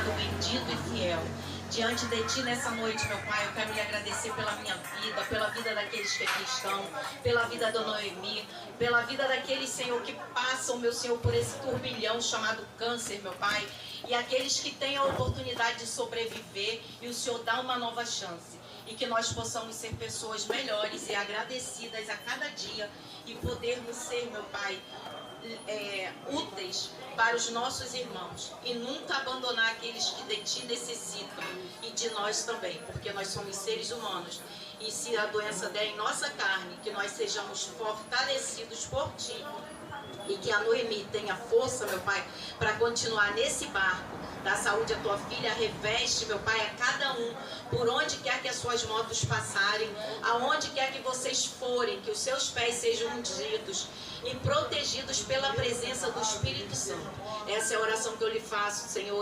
amado, bendito e fiel. Diante de Ti nessa noite, meu Pai, eu quero lhe agradecer pela minha vida, pela vida daqueles que aqui estão, pela vida da Noemi, pela vida daqueles, Senhor, que passam, meu Senhor, por esse turbilhão chamado câncer, meu Pai, e aqueles que têm a oportunidade de sobreviver e o Senhor dá uma nova chance. E que nós possamos ser pessoas melhores e agradecidas a cada dia e podermos ser, meu Pai, úteis para os nossos irmãos e nunca abandonar aqueles que de Ti necessitam e de nós também, porque nós somos seres humanos e se a doença der em nossa carne, que nós sejamos fortalecidos por Ti e que a Noemi tenha força, meu Pai, para continuar nesse barco. Dá saúde à tua filha, reveste, meu Pai, a cada um, por onde quer que as suas motos passarem, aonde quer que vocês forem, que os seus pés sejam ungidos e protegidos pela presença do Espírito Santo. Essa é a oração que eu lhe faço, Senhor.